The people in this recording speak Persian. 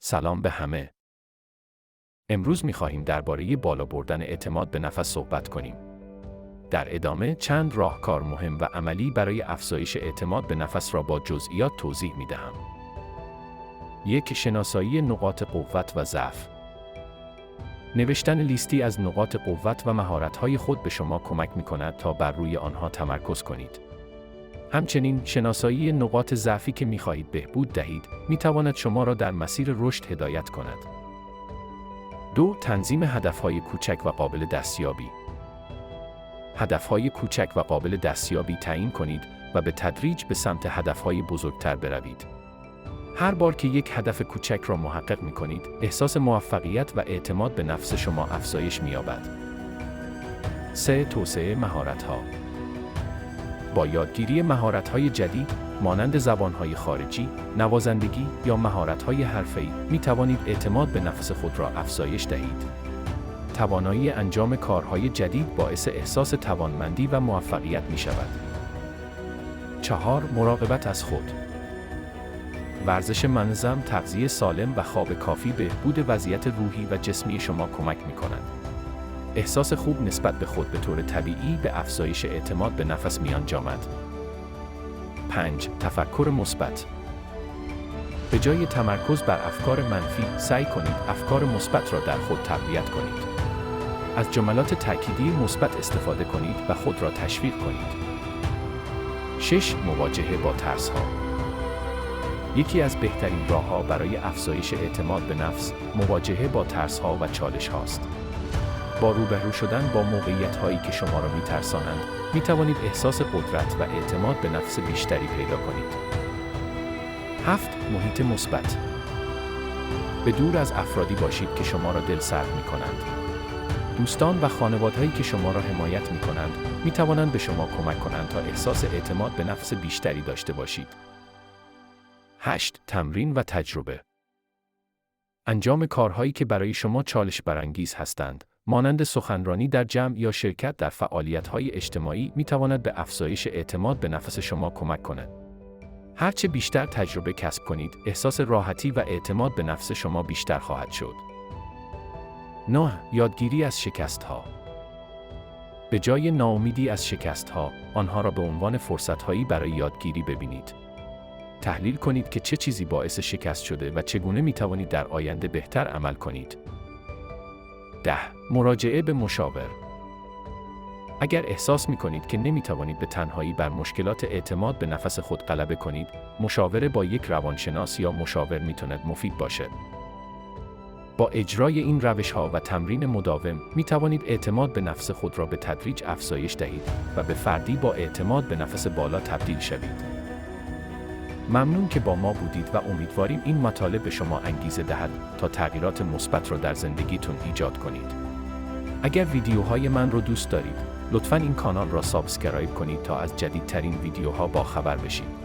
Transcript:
سلام به همه. امروز می‌خواهیم درباره بالا بردن اعتماد به نفس صحبت کنیم. در ادامه چند راهکار مهم و عملی برای افزایش اعتماد به نفس را با جزئیات توضیح می‌دهم. 1. شناسایی نقاط قوت و ضعف. نوشتن لیستی از نقاط قوت و مهارت‌های خود به شما کمک می‌کند تا بر روی آنها تمرکز کنید. همچنین شناسایی نقاط ضعفی که می‌خواهید بهبود دهید، می‌تواند شما را در مسیر رشد هدایت کند. 2. تنظیم هدف‌های کوچک و قابل دستیابی. هدف‌های کوچک و قابل دستیابی تعیین کنید و به تدریج به سمت هدف‌های بزرگتر بروید. هر بار که یک هدف کوچک را محقق می‌کنید، احساس موفقیت و اعتماد به نفس شما افزایش می‌یابد. 3. توسعه مهارت‌ها. با یادگیری مهارت‌های جدید، مانند زبان‌های خارجی، نوازندگی یا مهارت‌های حرفه‌ای، می‌توانید اعتماد به نفس خود را افزایش دهید. توانایی انجام کارهای جدید باعث احساس توانمندی و موفقیت می‌شود. 4. مراقبت از خود. ورزش منظم، تغذیه سالم و خواب کافی بهبود وضعیت روحی و جسمی شما کمک می‌کنند. احساس خوب نسبت به خود به طور طبیعی به افزایش اعتماد به نفس می‌انجامد. 5. تفکر مثبت. به جای تمرکز بر افکار منفی، سعی کنید افکار مثبت را در خود تقویت کنید. از جملات تأکیدی مثبت استفاده کنید و خود را تشویق کنید. 6. مواجهه با ترس‌ها. یکی از بهترین راه‌ها برای افزایش اعتماد به نفس، مواجهه با ترس‌ها و چالش‌هاست. با روبرو شدن با موقعیت‌هایی که شما را می‌ترسانند، می‌توانید احساس قدرت و اعتماد به نفس بیشتری پیدا کنید. 7. محیط مثبت. به دور از افرادی باشید که شما را دلسرد می‌کنند. دوستان و خانواده‌ای که شما را حمایت می‌کنند، می‌توانند به شما کمک کنند تا احساس اعتماد به نفس بیشتری داشته باشید. 8. تمرین و تجربه. انجام کارهایی که برای شما چالش برانگیز هستند، مانند سخنرانی در جمع یا شرکت در فعالیت‌های اجتماعی، می‌تواند به افزایش اعتماد به نفس شما کمک کند. هرچه بیشتر تجربه کسب کنید، احساس راحتی و اعتماد به نفس شما بیشتر خواهد شد. 9. یادگیری از شکست‌ها. به جای ناامیدی از شکست‌ها، آنها را به عنوان فرصت‌هایی برای یادگیری ببینید. تحلیل کنید که چه چیزی باعث شکست شده و چگونه می‌توانید در آینده بهتر عمل کنید. 10. مراجعه به مشاور. اگر احساس می‌کنید که نمی‌توانید به تنهایی بر مشکلات اعتماد به نفس خود غلبه کنید، مشاوره با یک روانشناس یا مشاور می‌تواند مفید باشد. با اجرای این روش‌ها و تمرین مداوم، می‌توانید اعتماد به نفس خود را به تدریج افزایش دهید و به فردی با اعتماد به نفس بالا تبدیل شوید. ممنون که با ما بودید و امیدواریم این مطالب به شما انگیزه دهد تا تغییرات مثبت را در زندگیتون ایجاد کنید. اگر ویدیوهای من رو دوست دارید، لطفاً این کانال را سابسکرایب کنید تا از جدیدترین ویدیوها با خبر بشید.